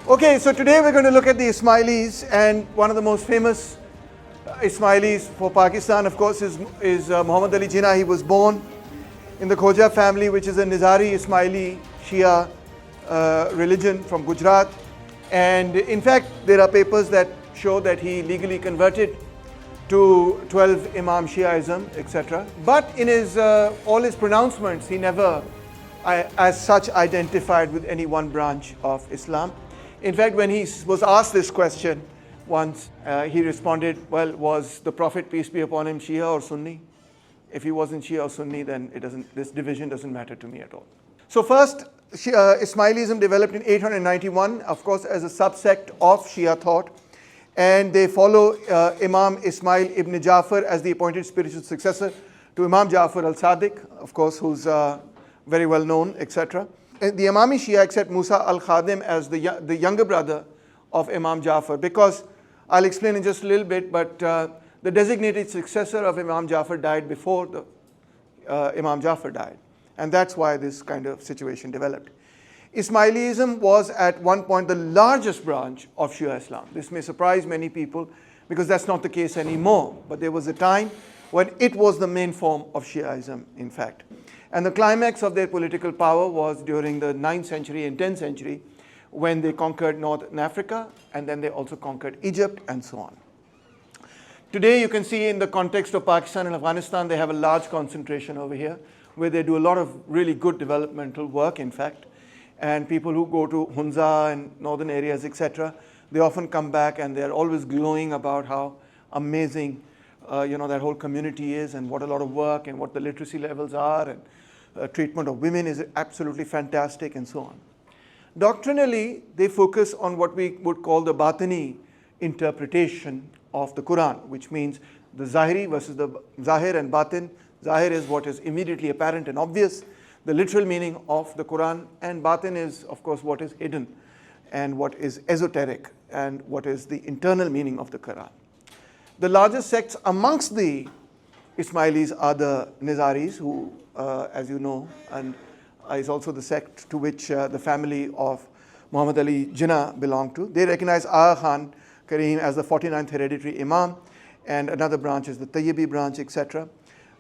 Okay, so today we're going to look at the Ismailis, and one of the most famous Ismailis for Pakistan, of course, is Muhammad Ali Jinnah. He was born in the Khoja family, which is a Nizari Ismaili Shia religion from Gujarat. And in fact, there are papers that show that he legally converted to 12 Imam Shiaism, etc. But in his all his pronouncements, he never as such identified with any one branch of Islam. In fact, when he was asked this question once, he responded, well, was the Prophet, peace be upon him, Shia or Sunni? If he wasn't Shia or Sunni, then this division doesn't matter to me at all. So first, Ismailism developed in 891, of course, as a subsect of Shia thought. And they follow Imam Ismail ibn Jafar as the appointed spiritual successor to Imam Jafar al-Sadiq, of course, who's very well known, etc. The Imami Shia accept Musa al-Khadim as the younger brother of Imam Jafar, because I'll explain in just a little bit, but the designated successor of Imam Jafar died before Imam Jafar died. And that's why this kind of situation developed. Ismailism was at one point the largest branch of Shia Islam. This may surprise many people because that's not the case anymore. But there was a time when it was the main form of Shiaism, in fact. And the climax of their political power was during the 9th century and 10th century, when they conquered Northern Africa, and then they also conquered Egypt, and so on. Today, you can see in the context of Pakistan and Afghanistan, they have a large concentration over here, where they do a lot of really good developmental work, in fact. And people who go to Hunza and northern areas, etc., they often come back and they're always glowing about how amazing that whole community is, and what a lot of work, and what the literacy levels are, and treatment of women is absolutely fantastic, and so on. Doctrinally, they focus on what we would call the Batini interpretation of the Quran, which means the Zahiri versus the Zahir and Batin. Zahir is what is immediately apparent and obvious, the literal meaning of the Quran, and Batin is, of course, what is hidden and what is esoteric and what is the internal meaning of the Quran. The largest sects amongst the Ismailis are the Nizaris, who, as you know, and is also the sect to which the family of Muhammad Ali Jinnah belonged to. They recognize Agha Khan Karim as the 49th hereditary Imam, and another branch is the Tayyibi branch, etc.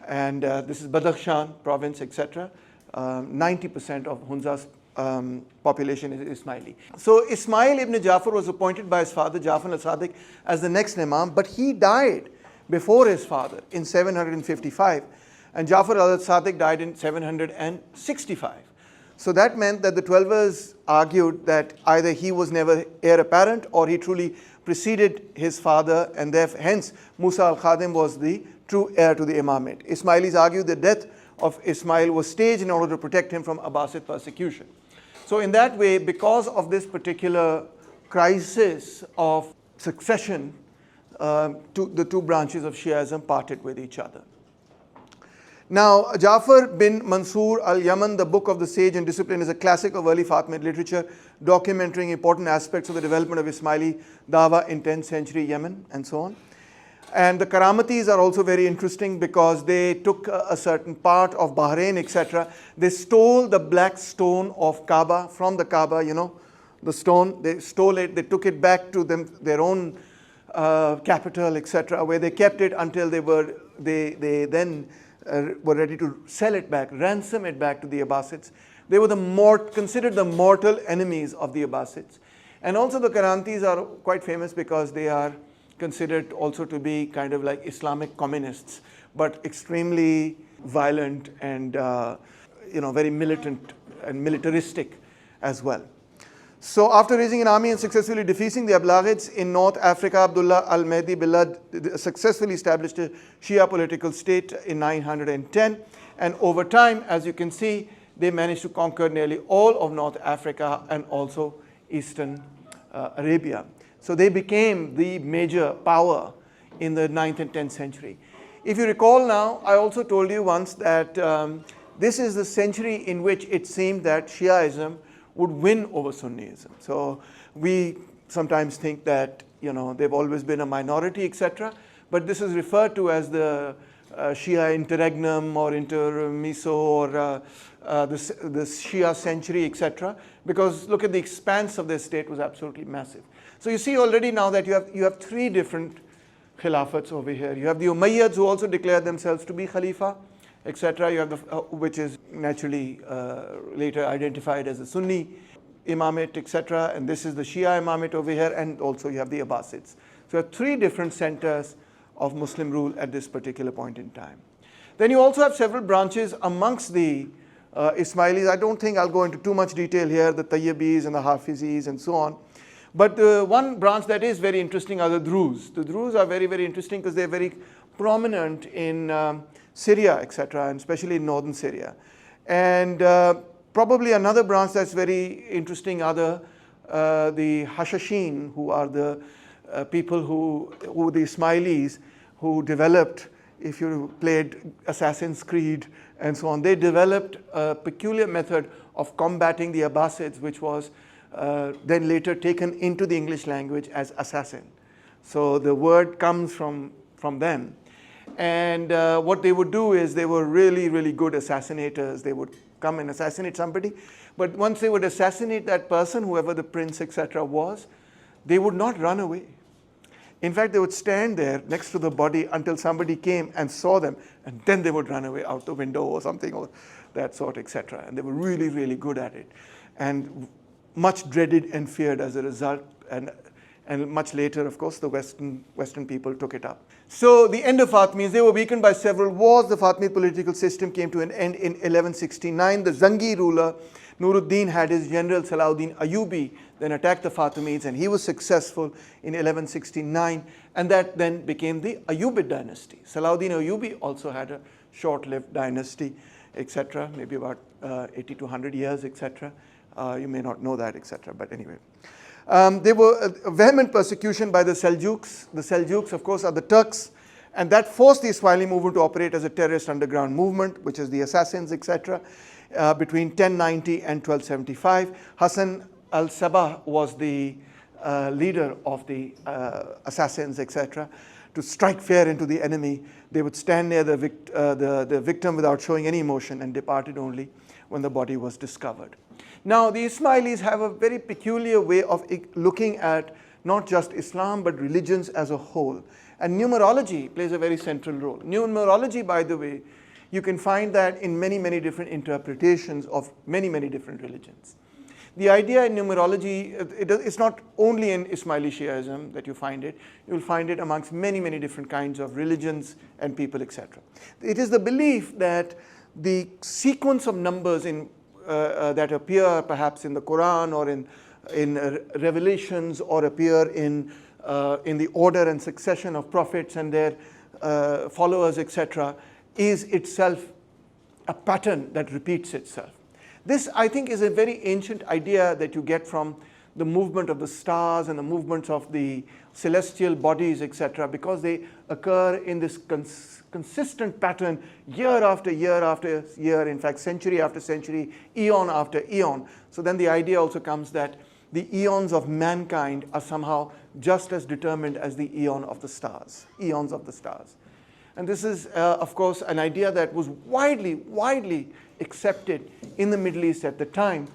And this is Badakhshan province, etc. 90% of Hunza's population is Ismaili. So Ismail ibn Jafar was appointed by his father, Jafar al-Sadiq, as the next Imam, but he died before his father in 755. And Jafar al-Sadiq died in 765. So that meant that the Twelvers argued that either he was never heir apparent, or he truly preceded his father, and therefore, hence, Musa al-Khadim was the true heir to the imamate. Ismailis argued the death of Ismail was staged in order to protect him from Abbasid persecution. So in that way, because of this particular crisis of succession, the two branches of Shiaism parted with each other. Now, Jafar bin Mansur al-Yaman, the Book of the Sage and Discipline, is a classic of early Fatimid literature, documenting important aspects of the development of Ismaili Dawa in 10th century Yemen, and so on. And the Karamatis are also very interesting because they took a certain part of Bahrain, etc. They stole the black stone of Kaaba from the Kaaba, the stone. They stole it, they took it back to their own capital, etc., where they kept it until they then were ready to sell it back, ransom it back to the Abbasids. They were considered the mortal enemies of the Abbasids. And also the Karamatis are quite famous because they are considered also to be kind of like Islamic communists, but extremely violent and very militant and militaristic as well. So after raising an army and successfully defeating the Ablagids in North Africa, Abdullah al-Mahdi Bilad successfully established a Shia political state in 910. And over time, as you can see, they managed to conquer nearly all of North Africa and also Eastern Arabia. So they became the major power in the 9th and 10th century. If you recall now, I also told you once that this is the century in which it seemed that Shiaism would win over Sunnism. So we sometimes think that they've always been a minority, etc. But this is referred to as the Shia interregnum or intermiso or the Shia century, etc. Because look at the expanse of their state was absolutely massive. So you see already now that you have three different Khilafats over here. You have the Umayyads who also declared themselves to be Khalifa, etc. You have which is naturally later identified as the Sunni Imamate, etc. And this is the Shia Imamate over here, and also you have the Abbasids. So you have three different centers of Muslim rule at this particular point in time. Then you also have several branches amongst the Ismailis. I don't think I'll go into too much detail here, the Tayyibis and the Hafizis and so on. But one branch that is very interesting are the Druze. The Druze are very, very interesting because they're very prominent in Syria, etc., and especially in northern Syria. And probably another branch that's very interesting are the Hashashin, who are the people who the Ismailis, who developed, if you played Assassin's Creed and so on, they developed a peculiar method of combating the Abbasids, which was then later taken into the English language as assassin. So the word comes from them. And what they would do is they were really, really good assassinators. They would come and assassinate somebody. But once they would assassinate that person, whoever the prince, etc. was, they would not run away. In fact, they would stand there next to the body until somebody came and saw them, and then they would run away out the window or something or that sort, etc. And they were really, really good at it, and much dreaded and feared as a result. And much later, of course, the Western people took it up. So the end of Fatimids, they were weakened by several wars. The Fatimid political system came to an end in 1169. The Zangi ruler, Nuruddin, had his general Salahuddin Ayyubi then attacked the Fatimids, and he was successful in 1169, and that then became the Ayyubid dynasty. Salahuddin Ayyubi also had a short-lived dynasty, etc., maybe about 80 to 100 years, etc. You may not know that, etc., but anyway. There were a vehement persecution by the Seljuks. The Seljuks, of course, are the Turks, and that forced the Ismaili movement to operate as a terrorist underground movement, which is the assassins, etc., between 1090 and 1275. Hassan al-Sabah was the leader of the assassins, etc. To strike fear into the enemy, they would stand near the victim without showing any emotion and departed only when the body was discovered. Now, the Ismailis have a very peculiar way of looking at not just Islam, but religions as a whole. And numerology plays a very central role. Numerology, by the way, you can find that in many, many different interpretations of many, many different religions. The idea in numerology, it's not only in Ismaili Shiaism that you find it. You'll find it amongst many, many different kinds of religions and people, etc. It is the belief that the sequence of numbers that appear perhaps in the Quran or in Revelations, or appear in the order and succession of prophets and their followers, etc., is itself a pattern that repeats itself. This, I think, is a very ancient idea that you get from the movement of the stars and the movements of the celestial bodies, etc., because they occur in this consistent pattern year after year after year, in fact, century after century, eon after eon. So then the idea also comes that the eons of mankind are somehow just as determined as the eon of the stars, eons of the stars. And this is, of course, an idea that was widely accepted in the Middle East at the time.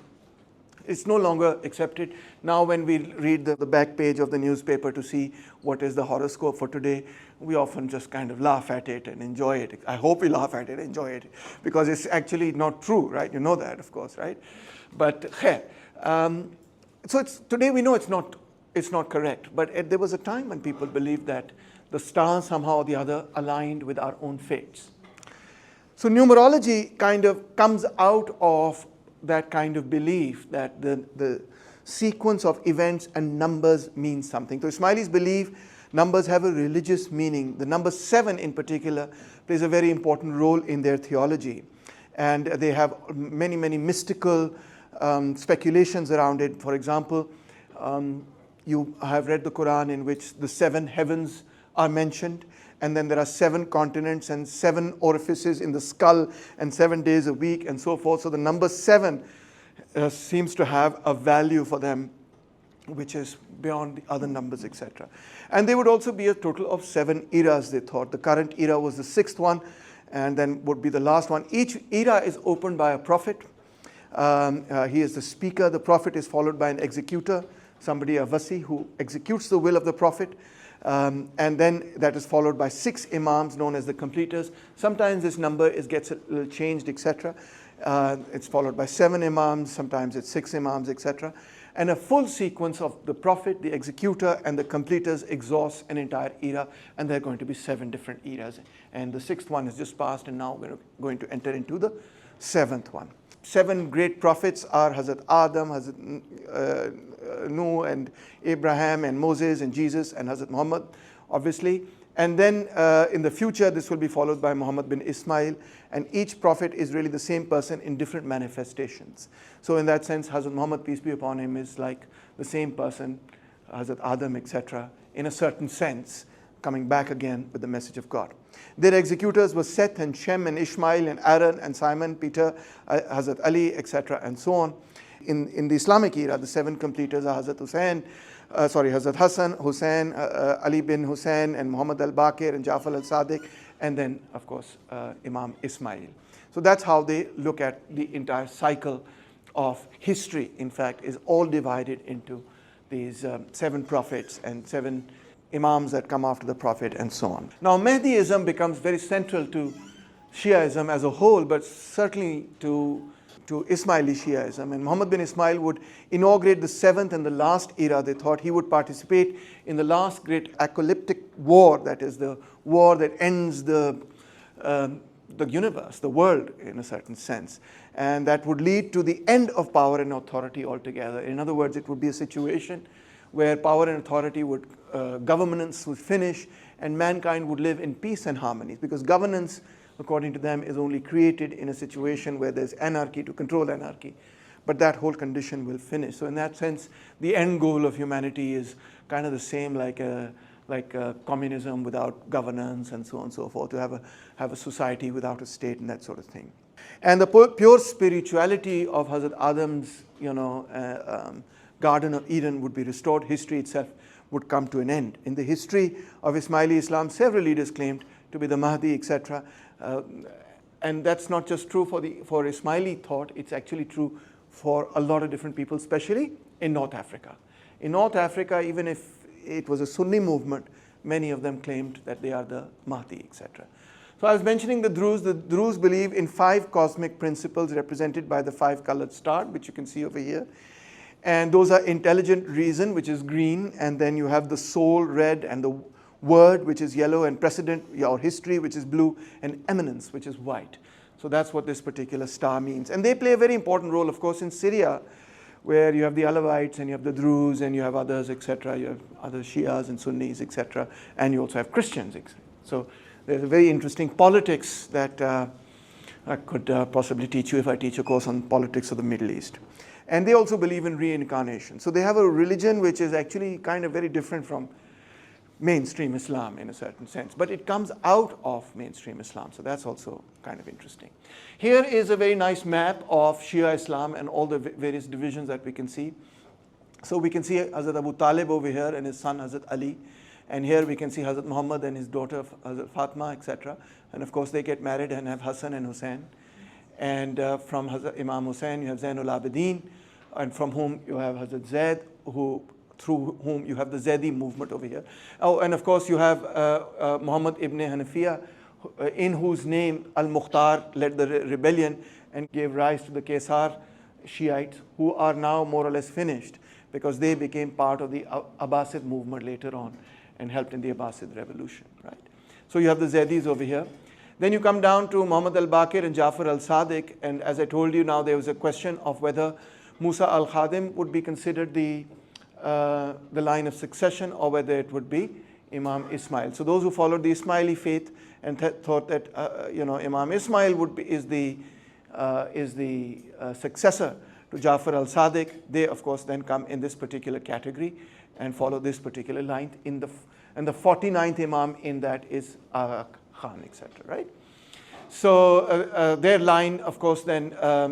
It's no longer accepted. Now when we read the back page of the newspaper to see what is the horoscope for today, we often just kind of laugh at it and enjoy it. I hope we laugh at it, enjoy it, because it's actually not true, right? You know that, of course, right? But so today we know it's not correct. But there was a time when people believed that the stars somehow or the other aligned with our own fates. So numerology kind of comes out of that kind of belief that the sequence of events and numbers means something. So Ismailis believe numbers have a religious meaning. The number 7 in particular plays a very important role in their theology. And they have many, many mystical speculations around it. For example, you have read the Quran in which the 7 heavens are mentioned. And then there are 7 continents and 7 orifices in the skull and 7 days a week and so forth. So the number 7 seems to have a value for them. which is beyond the other numbers, etc. And there would also be a total of 7 eras, they thought. The current era was the 6th one, and then would be the last one. Each era is opened by a prophet. He is the speaker. The prophet is followed by an executor, somebody, a wasi, who executes the will of the prophet. And then that is followed by 6 imams known as the completers. Sometimes this number gets a little changed, etc. It's followed by 7 imams, sometimes it's 6 imams, etc. And a full sequence of the prophet, the executor, and the completers exhausts an entire era, and there are going to be 7 different eras. And the 6th one has just passed, and now we're going to enter into the 7th one. 7 great prophets are Hazrat Adam, Hazrat Nuh, and Abraham, and Moses, and Jesus, and Hazrat Muhammad, obviously. And then in the future, this will be followed by Muhammad bin Ismail, and each prophet is really the same person in different manifestations. So in that sense, Hazrat Muhammad, peace be upon him, is like the same person, Hazrat Adam, etc., in a certain sense, coming back again with the message of God. Their executors were Seth and Shem and Ishmael and Aaron and Simon, Peter, Hazrat Ali, etc., and so on. In the Islamic era, the 7 completers are Hazrat Hassan, Hussein, Ali bin Hussein, and Muhammad al-Baqir, and Jafar al-Sadiq, and then, of course, Imam Ismail. So that's how they look at the entire cycle of history, in fact, is all divided into these 7 prophets and 7 imams that come after the prophet, and so on. Now, Mahdiism becomes very central to Shiaism as a whole, but certainly to Ismaili Shiaism. And Muhammad bin Ismail would inaugurate the 7th and the last era. They thought he would participate in the last great apocalyptic war, that is the war that ends the universe, the world, in a certain sense. And that would lead to the end of power and authority altogether. In other words, it would be a situation where power and authority would, governance would finish, and mankind would live in peace and harmony. Because governance, according to them, is only created in a situation where there's anarchy to control anarchy. But that whole condition will finish. So in that sense, the end goal of humanity is kind of the same like communism without governance, and so on and so forth, to have a society without a state and that sort of thing. And the pure spirituality of Hazrat Adam's, Garden of Eden would be restored. History itself would come to an end. In the history of Ismaili Islam, several leaders claimed to be the Mahdi, etc. And that's not just true for Ismaili thought, it's actually true for a lot of different people, especially in North Africa. In North Africa, even if it was a Sunni movement, many of them claimed that they are the Mahdi, etc. So I was mentioning the Druze. The Druze believe in 5 cosmic principles represented by the 5 colored star, which you can see over here. And those are intelligent reason, which is green, and then you have the soul, red, and the word, which is yellow, and precedent or history, which is blue, and eminence, which is white. So that's what this particular star means. And they play a very important role, of course, in Syria, where you have the Alawites, and you have the Druze, and you have others, etc. You have other Shias and Sunnis, etc. And you also have Christians. So there's a very interesting politics that I could possibly teach you if I teach a course on politics of the Middle East. And they also believe in reincarnation. So they have a religion which is actually kind of very different from mainstream Islam in a certain sense. But it comes out of mainstream Islam. So that's also kind of interesting. Here is a very nice map of Shia Islam and all the various divisions that we can see. So we can see Hazrat Abu Talib over here and his son Hazrat Ali. And here we can see Hazrat Muhammad and his daughter Hazrat Fatima, etc. And of course they get married and have Hassan and Hussein. And from Hazrat Imam Hussein, you have Zainul Abidin, and from whom you have Hazrat Zaid, through whom you have the Zaidi movement over here. Oh, and of course you have Muhammad ibn Hanafiya, in whose name Al-Mukhtar led the rebellion and gave rise to the Qaisar Shiites, who are now more or less finished because they became part of the Abbasid movement later on and helped in the Abbasid revolution, right? So you have the Zaidis over here. Then you come down to Muhammad al-Baqir and Jafar al-Sadiq, and as I told you now, there was a question of whether Musa al-Khadim would be considered the line of succession or whether it would be Imam Ismail. So those who followed the Ismaili faith and thought that Imam Ismail is the successor to Jafar al-Sadiq, they of course then come in this particular category and follow this particular line. And the 49th Imam in that is Agha Khan, etc. Right? So their line, of course, then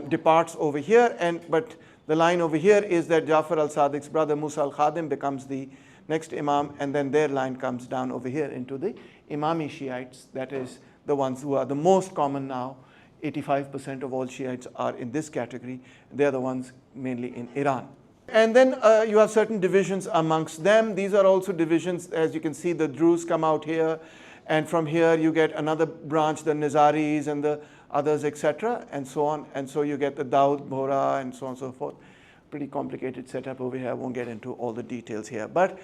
departs over here, but The line over here is that Jafar al-Sadiq's brother Musa al-Khadim becomes the next Imam, and then their line comes down over here into the Imami Shiites, that is the ones who are the most common now. 85% of all Shiites are in this category. They are the ones mainly in Iran. And then you have certain divisions amongst them. These are also divisions, as you can see, the Druze come out here, and from here you get another branch, the Nizaris and the others, etc., and so on. And so you get the Daud, Bohra, and so on and so forth. Pretty complicated setup over here. I won't get into all the details here. But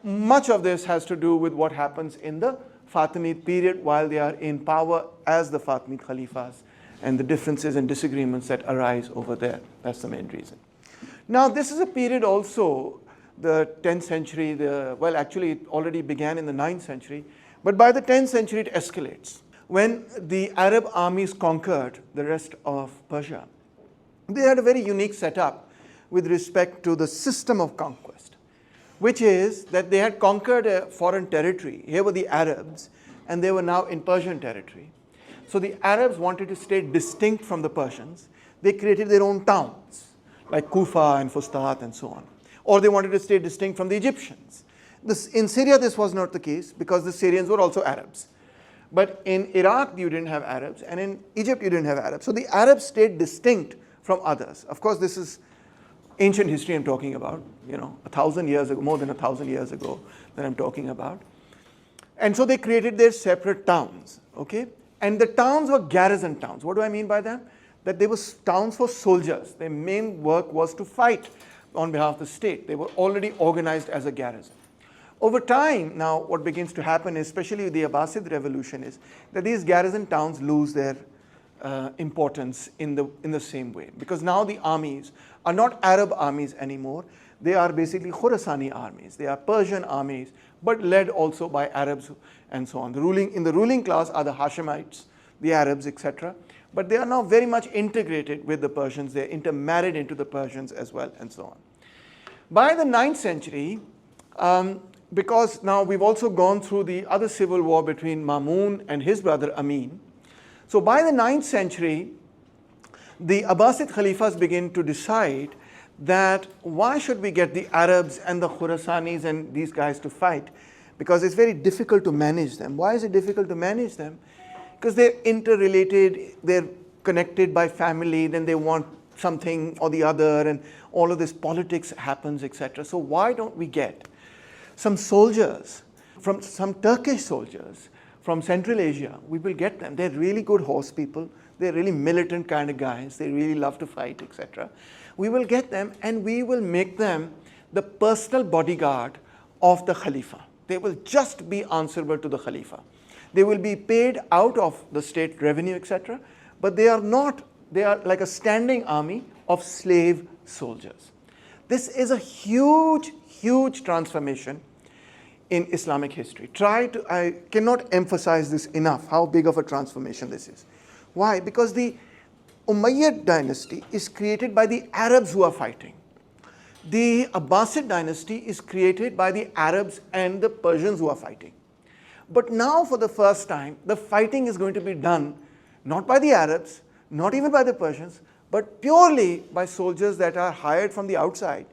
much of this has to do with what happens in the Fatimid period while they are in power as the Fatimid Khalifas, and the differences and disagreements that arise over there. That's the main reason. Now, this is a period also, the 10th century, well, actually it already began in the 9th century, but by the 10th century it escalates. When the Arab armies conquered the rest of Persia, they had a very unique setup with respect to the system of conquest, which is that they had conquered a foreign territory. Here were the Arabs, and they were now in Persian territory. So the Arabs wanted to stay distinct from the Persians. They created their own towns, like Kufa and Fustat and so on. Or they wanted to stay distinct from the Egyptians. In Syria, this was not the case because the Syrians were also Arabs. But in Iraq, you didn't have Arabs, and in Egypt, you didn't have Arabs. So the Arabs stayed distinct from others. Of course, this is ancient history I'm talking about, 1,000 years ago, more than 1,000 years ago that I'm talking about. And so they created their separate towns, okay? And the towns were garrison towns. What do I mean by that? That they were towns for soldiers. Their main work was to fight on behalf of the state. They were already organized as a garrison. Over time, now what begins to happen, especially with the Abbasid revolution, is that these garrison towns lose their importance in the same way. Because now the armies are not Arab armies anymore. They are basically Khurasani armies. They are Persian armies, but led also by Arabs and so on. In the ruling class are the Hashemites, the Arabs, etc. But they are now very much integrated with the Persians. They are intermarried into the Persians as well, and so on. By the 9th century, because now we've also gone through the other civil war between Mamun and his brother Amin. So by the 9th century, the Abbasid Khalifas begin to decide that why should we get the Arabs and the Khurasanis and these guys to fight? Because it's very difficult to manage them. Why is it difficult to manage them? Because they're interrelated, they're connected by family, then they want something or the other, and all of this politics happens, etc. So why don't we get some soldiers, some Turkish soldiers from Central Asia? We will get them. They're really good horse people. They're really militant kind of guys. They really love to fight, etc. We will get them, and we will make them the personal bodyguard of the Khalifa. They will just be answerable to the Khalifa. They will be paid out of the state revenue, etc. But they are not, they are like a standing army of slave soldiers. This is a huge, huge transformation in Islamic history. I cannot emphasize this enough, how big of a transformation this is. Why? Because the Umayyad dynasty is created by the Arabs who are fighting. The Abbasid dynasty is created by the Arabs and the Persians who are fighting. But now for the first time, the fighting is going to be done not by the Arabs, not even by the Persians, but purely by soldiers that are hired from the outside,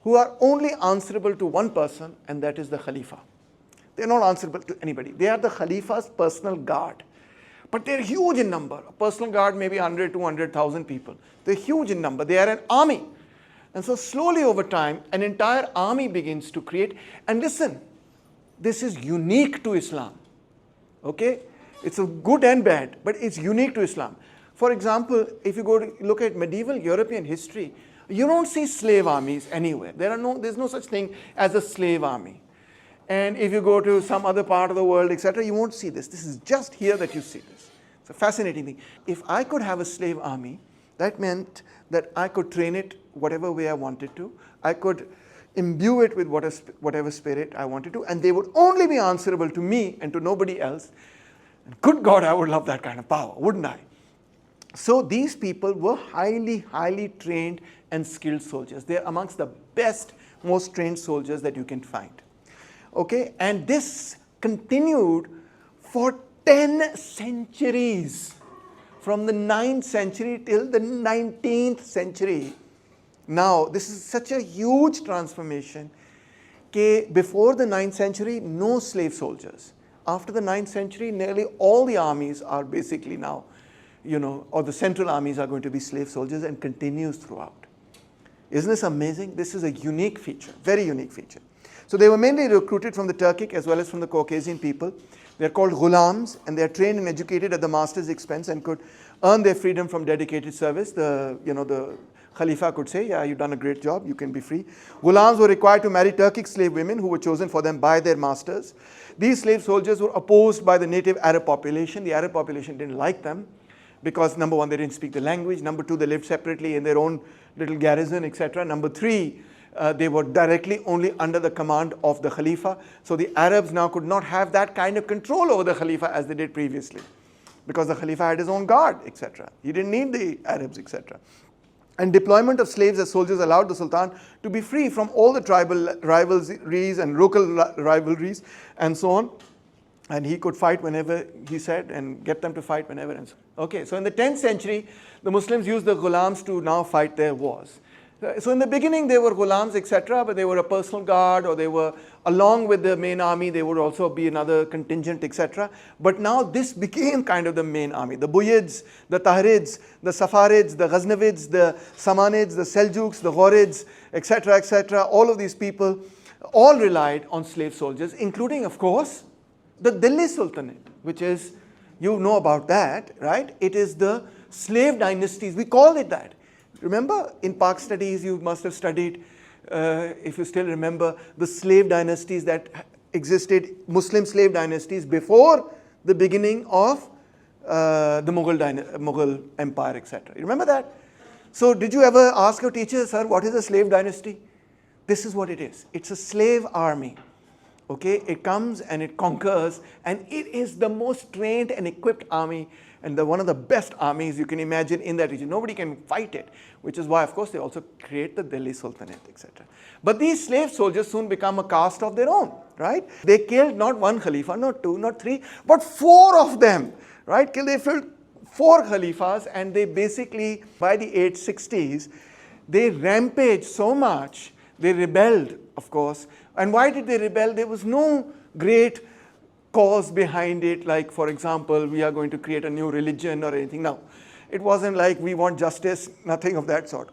who are only answerable to one person, and that is the Khalifa. They're not answerable to anybody. They are the Khalifa's personal guard. But they're huge in number. A personal guard may be 100, 200,000 people. They're huge in number. They are an army. And so slowly over time, an entire army begins to create. And listen, this is unique to Islam. Okay? It's a good and bad, but it's unique to Islam. For example, if you go to look at medieval European history, you don't see slave armies anywhere. There's no such thing as a slave army. And if you go to some other part of the world, etc., you won't see this. This is just here that you see this. It's a fascinating thing. If I could have a slave army, that meant that I could train it whatever way I wanted to. I could imbue it with whatever spirit I wanted to, and they would only be answerable to me and to nobody else. And good God, I would love that kind of power, wouldn't I? So these people were highly, highly trained and skilled soldiers. They're amongst the best, most trained soldiers that you can find. Okay, and this continued for 10 centuries. From the 9th century till the 19th century, Now, this is such a huge transformation. Before the 9th century, no slave soldiers. After the 9th century, nearly all the armies are basically now, or the central armies are going to be slave soldiers, and continues throughout. Isn't this amazing? This is a unique feature, very unique feature. So they were mainly recruited from the Turkic as well as from the Caucasian people. They're called ghulams, and they're trained and educated at the master's expense and could earn their freedom from dedicated service. The Khalifa could say, yeah, you've done a great job, you can be free. Ghulams were required to marry Turkic slave women who were chosen for them by their masters. These slave soldiers were opposed by the native Arab population. The Arab population didn't like them because, number one, they didn't speak the language. Number two, they lived separately in their own little garrison, etc. Number three, they were directly only under the command of the Khalifa. So the Arabs now could not have that kind of control over the Khalifa as they did previously, because the Khalifa had his own guard, etc. He didn't need the Arabs, etc. And deployment of slaves as soldiers allowed the Sultan to be free from all the tribal rivalries and local rivalries and so on. And he could fight whenever he said and get them to fight whenever and so on. Okay, so in the 10th century, the Muslims used the ghulams to now fight their wars. So in the beginning, they were ghulams, etc., but they were a personal guard, or they were along with the main army. They would also be another contingent, etc. But now this became kind of the main army. The Buyids, the Tahrids, the Safarids, the Ghaznavids, the Samanids, the Seljuks, the Ghurids, etc., etc. All of these people all relied on slave soldiers, including, of course, the Delhi Sultanate, which is, you know about that, right? It is the slave dynasties. We call it that. Remember, in Pak studies, you must have studied, if you still remember, the slave dynasties that existed, Muslim slave dynasties before the beginning of the Mughal Empire, etc. You remember that? So did you ever ask your teacher, sir, what is a slave dynasty? This is what it is. It's a slave army. Okay, it comes and it conquers, and it is the most trained and equipped army, and one of the best armies you can imagine in that region. Nobody can fight it, which is why, of course, they also create the Delhi Sultanate, etc. But these slave soldiers soon become a caste of their own, right? They killed not one Khalifa, not two, not three, but four of them, right? They killed four Khalifas, and they basically, by the 860s, they rampaged so much, they rebelled, of course. And why did they rebel? There was no great cause behind it, like, for example, we are going to create a new religion or anything. No, it wasn't like we want justice, nothing of that sort.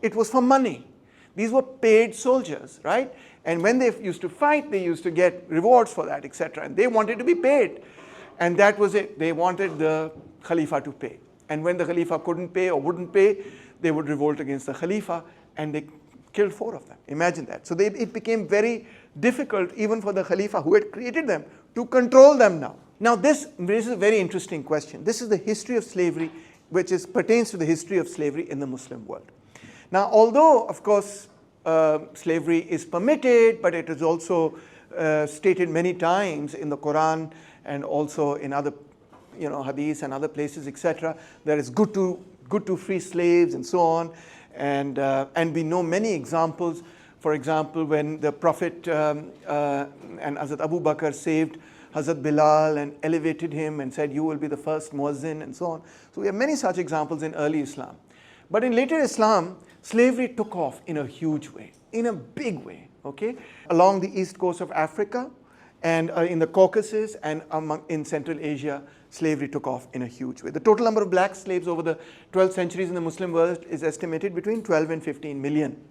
It was for money. These were paid soldiers, right? And when they used to fight, they used to get rewards for that, etc. And they wanted to be paid. And that was it. They wanted the Khalifa to pay. And when the Khalifa couldn't pay or wouldn't pay, they would revolt against the Khalifa, and they killed four of them. Imagine that. So it became very difficult even for the Khalifa who had created them to control them now. Now this is a very interesting question. This is the history of slavery, which pertains to the history of slavery in the Muslim world. Now, although, of course, slavery is permitted, but it is also stated many times in the Quran and also in other hadiths and other places, etc., that it's good to free slaves and so on. And we know many examples. For example, when the Prophet and Hazrat Abu Bakr saved Hazrat Bilal and elevated him and said, you will be the first muezzin and so on. So we have many such examples in early Islam. But in later Islam, slavery took off in a huge way, in a big way, okay? Along the east coast of Africa and in the Caucasus and in Central Asia, slavery took off in a huge way. The total number of black slaves over the 12 centuries in the Muslim world is estimated between 12 and 15 million.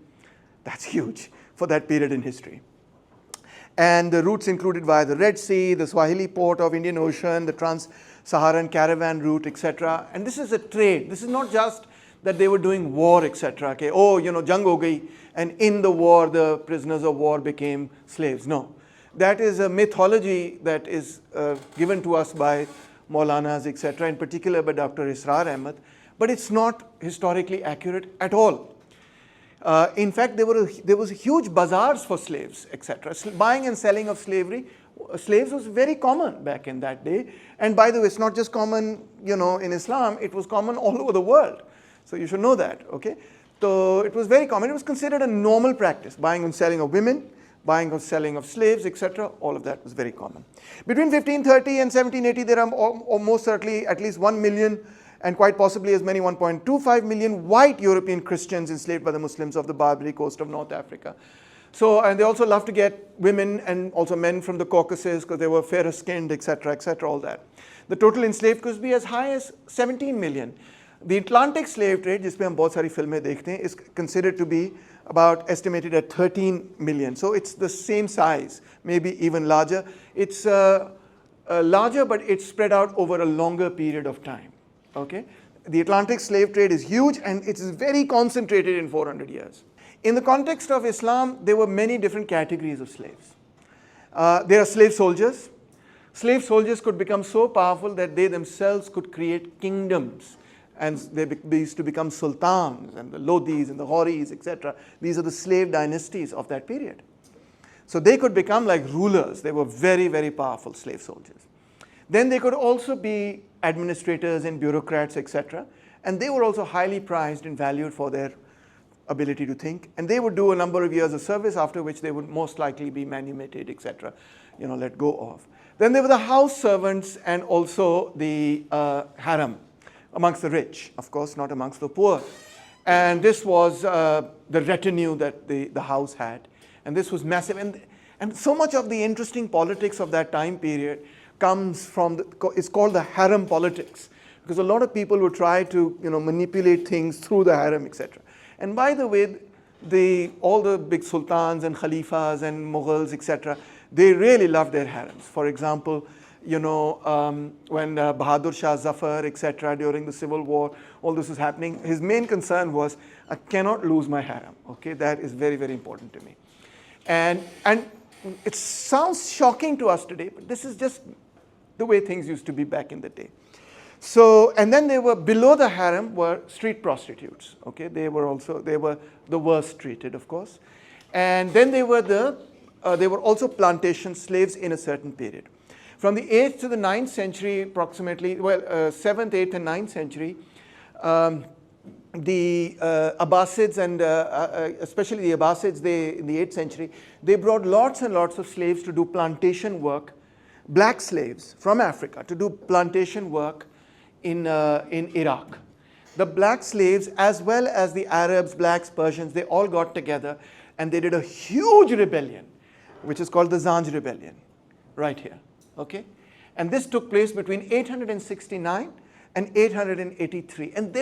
That's huge for that period in history. And the routes included via the Red Sea, the Swahili port of Indian Ocean, the Trans-Saharan caravan route, etc. And this is a trade. This is not just that they were doing war, etc. Okay? Oh, jang ho gayi, and in the war, the prisoners of war became slaves. No. That is a mythology that is given to us by Maulanas, etc., in particular by Dr. Israr Ahmad, but it's not historically accurate at all. In fact, there was huge bazaars for slaves, etc. Buying and selling of slaves was very common back in that day. And by the way, it's not just common, in Islam, it was common all over the world. So you should know that, okay? So it was very common. It was considered a normal practice, buying and selling of women, buying or selling of slaves, etc. All of that was very common. Between 1530 and 1780, there are most certainly at least 1 million and quite possibly as many 1.25 million white European Christians enslaved by the Muslims of the Barbary coast of North Africa. So, and they also love to get women and also men from the Caucasus because they were fairer skinned, etc., all that. The total enslaved could be as high as 17 million. The Atlantic slave trade, जिसपे हम बहुत सारी फिल्में देखते हैं, is considered to be about estimated at 13 million. So it's the same size, maybe even larger. It's larger, but it's spread out over a longer period of time. Okay, the Atlantic slave trade is huge and it is very concentrated in 400 years. In the context of Islam, there were many different categories of slaves. There are slave soldiers. Slave soldiers could become so powerful that they themselves could create kingdoms, and they used to become sultans and the lodis and the horis, etc. These are the slave dynasties of that period. So they could become like rulers. They were very, very powerful slave soldiers. Then they could also be administrators and bureaucrats, etc. And they were also highly prized and valued for their ability to think. And they would do a number of years of service, after which they would most likely be manumitted, etc., let go of. Then there were the house servants and also the harem, amongst the rich, of course, not amongst the poor. And this was the retinue that the house had. And this was massive. And so much of the interesting politics of that time period comes from, it's called the harem politics, because a lot of people would try to manipulate things through the harem, etc. And by the way, all the big sultans and khalifas and Mughals, etc., they really loved their harems. For example, when Bahadur Shah Zafar, etc., during the civil war, all this was happening, his main concern was, I cannot lose my harem. Okay, that is very, very important to me. And it sounds shocking to us today, but this is just the way things used to be back in the day. So, and then they were below the harem were street prostitutes. Okay, they were the worst treated, of course. And then they were also plantation slaves in a certain period. From the 8th to the 9th century, approximately, 7th, 8th, and 9th century, the Abbasids and especially the Abbasids, in the 8th century, they brought lots and lots of slaves to do plantation work, black slaves from Africa to do plantation work in Iraq. The black slaves, as well as the Arabs, blacks, Persians, they all got together and they did a huge rebellion, which is called the Zanj rebellion, right here. Okay? And this took place between 869 and 883. And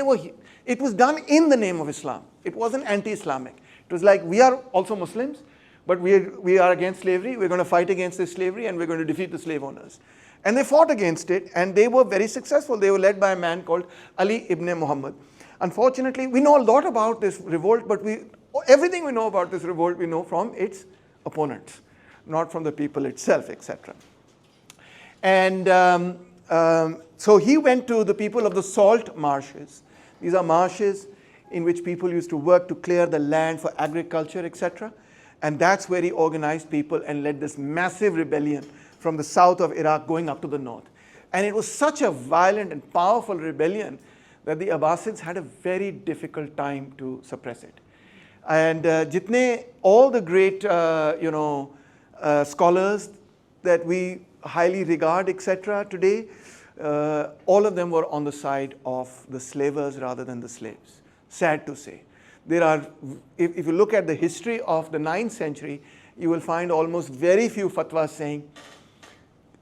it was done in the name of Islam. It wasn't anti-Islamic. It was like, we are also Muslims, but we are against slavery. We're going to fight against this slavery and we're going to defeat the slave owners. And they fought against it and they were very successful. They were led by a man called Ali ibn Muhammad. Unfortunately, we know a lot about this revolt, but everything we know about this revolt we know from its opponents, not from the people itself, etc. And so he went to the people of the salt marshes. These are marshes in which people used to work to clear the land for agriculture, etc. And that's where he organized people and led this massive rebellion from the south of Iraq going up to the north. And it was such a violent and powerful rebellion that the Abbasids had a very difficult time to suppress it. And all the great scholars that we highly regard, etc., today, all of them were on the side of the slavers rather than the slaves. Sad to say. If you look at the history of the 9th century, you will find almost very few fatwas saying,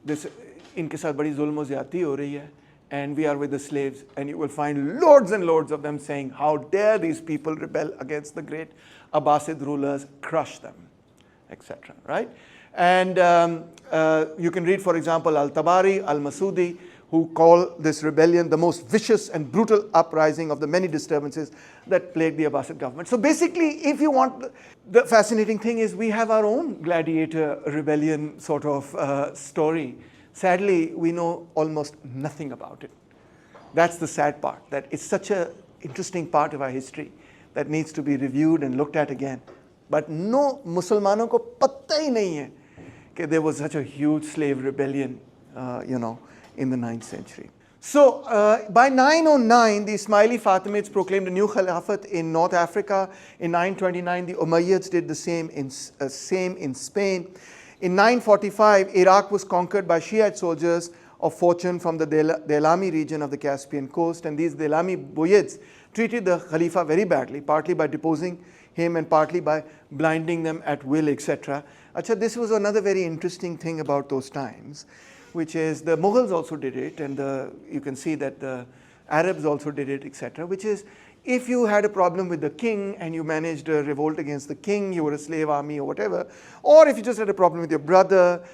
इनके साथ बड़ी जुल्म और ज़्यादती हो रही है, and we are with the slaves. And you will find loads and loads of them saying, how dare these people rebel against the great Abbasid rulers, crush them, etc. Right? And you can read, for example, Al-Tabari, Al-Masudi, who call this rebellion the most vicious and brutal uprising of the many disturbances that plagued the Abbasid government. So basically, if you want, the fascinating thing is we have our own gladiator rebellion sort of story. Sadly, we know almost nothing about it. That's the sad part, that it's such an interesting part of our history that needs to be reviewed and looked at again. But no, Muslimanon ko patta hi nahi hai that there was such a huge slave rebellion, in the 9th century. So by 909, the Ismaili Fatimids proclaimed a new Caliphate in North Africa. In 929, the Umayyads did the same in Spain. In 945, Iraq was conquered by Shiite soldiers of fortune from the Delami region of the Caspian coast, and these Delami Buyids treated the Khalifa very badly, partly by deposing him and partly by blinding them at will, etc. Achha, this was another very interesting thing about those times, which is the Mughals also did it, and you can see that the Arabs also did it, etc., which is if you had a problem with the king and you managed a revolt against the king, you were a slave army or whatever, or if you just had a problem with your brother,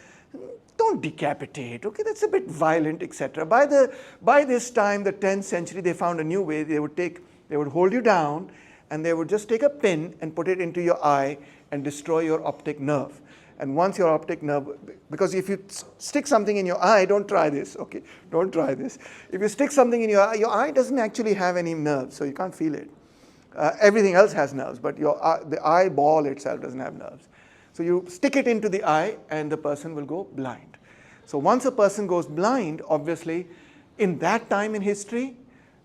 don't decapitate, okay, that's a bit violent, etc. By this time, the 10th century, they found a new way. They would hold you down and they would just take a pin and put it into your eye and destroy your optic nerve. And once your optic nerve, because if you stick something in your eye, don't try this, okay? Don't try this. If you stick something in your eye doesn't actually have any nerves, so you can't feel it. Everything else has nerves, but the eyeball itself doesn't have nerves. So you stick it into the eye and the person will go blind. So once a person goes blind, obviously, in that time in history,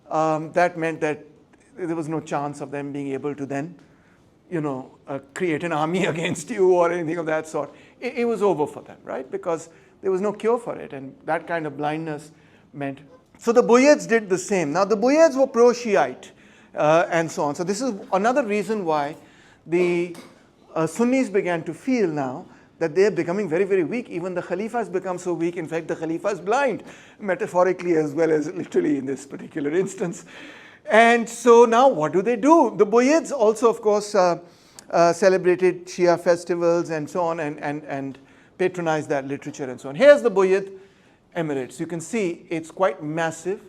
that meant that there was no chance of them being able to then create an army against you or anything of that sort. It was over for them, right? Because there was no cure for it, and that kind of blindness meant. So the Buyids did the same. Now the Buyids were pro-Shiite and so on. So this is another reason why the Sunnis began to feel now that they are becoming very, very weak. Even the Khalifa has become so weak. In fact, the Khalifa is blind, metaphorically as well as literally in this particular instance. And so now what do? The Buyids also, of course, celebrated Shia festivals and so on and patronized that literature and so on. Here's the Buyid Emirates. You can see it's quite massive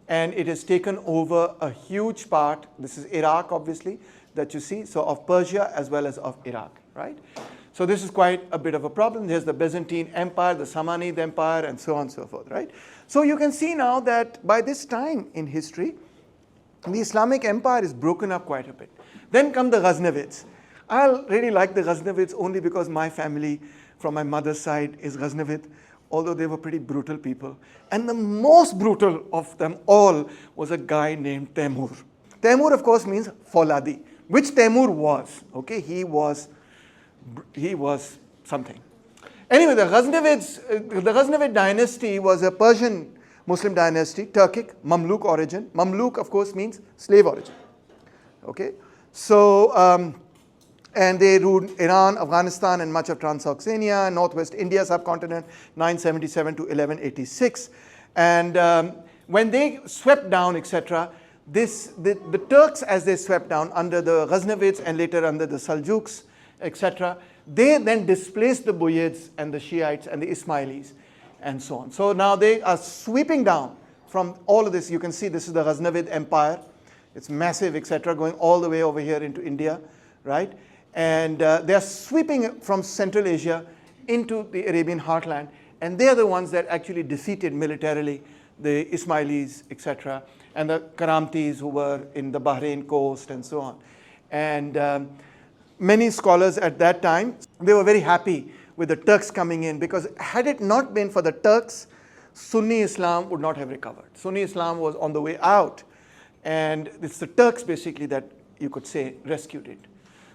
and it has taken over a huge part. This is Iraq, obviously, that you see. So of Persia as well as of Iraq, right? So this is quite a bit of a problem. There's the Byzantine Empire, the Samanid Empire, and so on and so forth, right? So you can see now that by this time in history, the Islamic Empire is broken up quite a bit. Then come the Ghaznavids. I really like the Ghaznavids only because my family from my mother's side is Ghaznavid, although they were pretty brutal people. And the most brutal of them all was a guy named Taimur. Taimur, of course, means Foladi, which Taimur was. Okay, he was something. Anyway, the Ghaznavid dynasty was a Persian Muslim dynasty, Turkic, Mamluk origin. Mamluk, of course, means slave origin. Okay, so and they ruled Iran, Afghanistan, and much of Transoxania, northwest India subcontinent, 977 to 1186. And when they swept down, etc., the Turks, as they swept down under the Ghaznavids and later under the Seljuks, etc., they then displaced the Buyids and the Shiites and the Ismailis and so on. So now they are sweeping down from all of this. You can see this is the Ghaznavid Empire. It's massive, etc., going all the way over here into India, right? And they are sweeping from Central Asia into the Arabian heartland. And they are the ones that actually defeated militarily the Ismailis, etc., and the Karamtis who were in the Bahrain coast and so on. And many scholars at that time, they were very happy with the Turks coming in, because had it not been for the Turks, Sunni Islam would not have recovered. Sunni Islam was on the way out, and it's the Turks basically that you could say rescued it.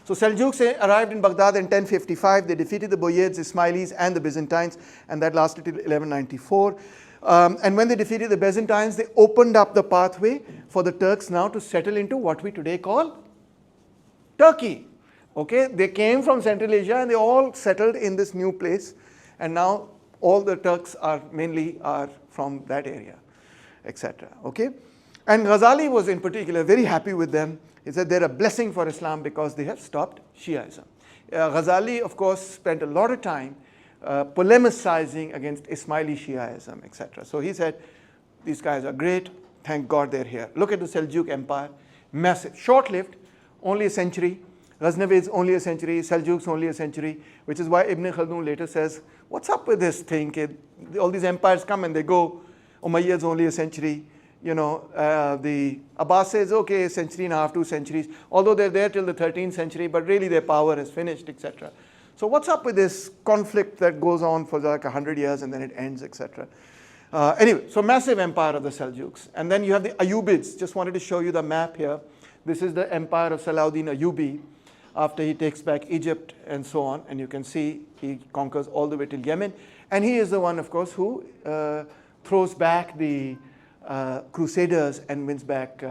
So Seljuks arrived in Baghdad in 1055. They defeated the Buyids, Ismailis, and the Byzantines, and that lasted till 1194. And when they defeated the Byzantines, they opened up the pathway for the Turks now to settle into what we today call Turkey. Okay, they came from Central Asia and they all settled in this new place, and now all the Turks are mainly from that area, etc. Okay, and Ghazali was in particular very happy with them. He said they're a blessing for Islam because they have stopped Shiaism. Ghazali, of course, spent a lot of time polemicizing against Ismaili Shiaism, etc. So he said, these guys are great, thank God they're here. Look at the Seljuk Empire, massive, short-lived, only a century. Ghaznavids only a century, Seljuks only a century, which is why Ibn Khaldun later says, what's up with this thing? All these empires come and they go. Umayyads only a century. The Abbasids, okay, a century and a half, 2 centuries, although they're there till the 13th century, but really their power has finished, etc. So what's up with this conflict that goes on for like 100 years and then it ends, etc. Anyway, so massive empire of the Seljuks. And then you have the Ayyubids. Just wanted to show you the map here. This is the empire of Salahuddin Ayyubi, after he takes back Egypt and so on. And you can see he conquers all the way till Yemen. And he is the one, of course, who throws back the Crusaders and wins back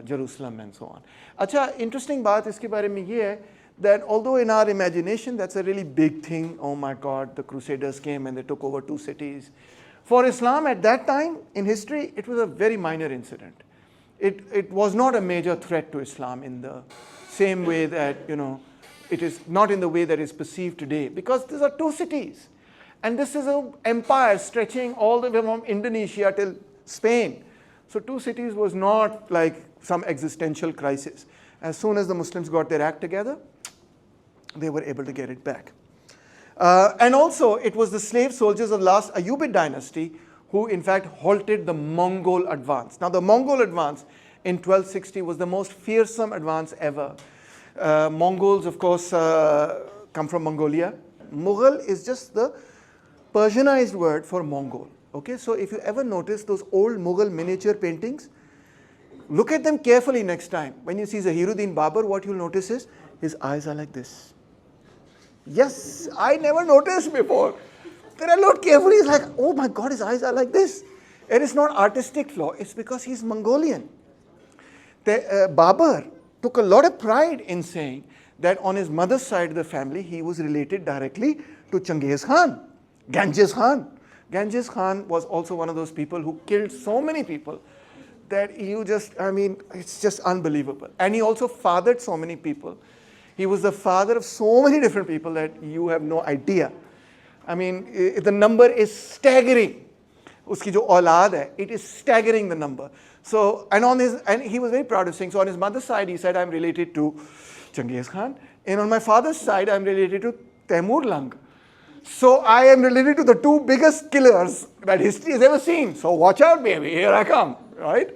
Jerusalem and so on. Acha, interesting baat iske bare mein ye hai that although in our imagination that's a really big thing, oh my God, the Crusaders came and they took over 2 cities. For Islam at that time in history, it was a very minor incident. It was not a major threat to Islam in the same way that, it is not in the way that is perceived today, because these are 2 cities. And this is an empire stretching all the way from Indonesia till Spain. So 2 cities was not like some existential crisis. As soon as the Muslims got their act together, they were able to get it back. And also, it was the slave soldiers of the last Ayyubid dynasty who in fact halted the Mongol advance. Now the Mongol advance in 1260 was the most fearsome advance ever. Mongols, of course, come from Mongolia. Mughal is just the Persianized word for Mongol. Okay, so if you ever notice those old Mughal miniature paintings, look at them carefully next time. When you see Zahiruddin Babur, what you'll notice is his eyes are like this. Yes, I never noticed before. Then I look carefully, it's like, oh my God, his eyes are like this. It is not artistic flaw, it's because he's Mongolian. Babur took a lot of pride in saying that on his mother's side of the family, he was related directly to Genghis Khan, Genghis Khan. Genghis Khan was also one of those people who killed so many people that it's just unbelievable. And he also fathered so many people. He was the father of so many different people that you have no idea. The number is staggering. Uski jo aulad hai, it is staggering, the number. So, and he was very proud of saying, so on his mother's side, he said, I'm related to Genghis Khan. And on my father's side, I'm related to Taimur Lang. So I am related to the 2 biggest killers that history has ever seen. So watch out, baby, here I come, right?